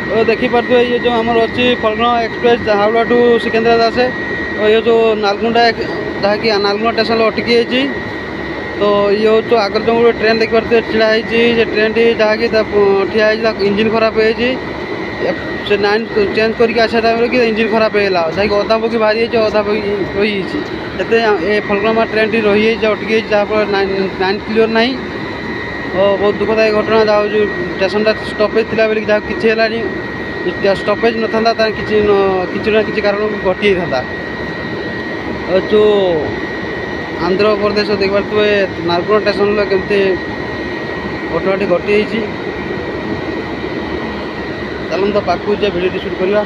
देखिपे ये जो आमर अच्छी फलना एक्सप्रेस हावड़ा टू सिकंदराबाद आसे ये जो नालगुंडा जहाँकि नालगुंडा स्टेशन अटकी जाइए तो ये हूँ आगर जो गोटे ट्रेन देखिए ढड़ा से ट्रेन टी जहाँकि ठिया इंजिन खराब से नाइन चेंज करके आसा टाइम कि इंजिन खराब होगा जहाँकि अधा बगी बाहरी अधा बगी रही ये फलग्रामा ट्रेन टी रही अटकी जहाँफल नाइन क्लियर ना और बहुत दुखदायी घटना जहाँ जो स्टेशन स्टपेज थी बोली जहाँ किसी है स्टपेज न था किसी ना कि कारण घटी था जो आंध्र प्रदेश देख पारे नालगुड़ा स्टेशन केमती घटनाटी घटी चलते पाक भिडियो शूट करवा।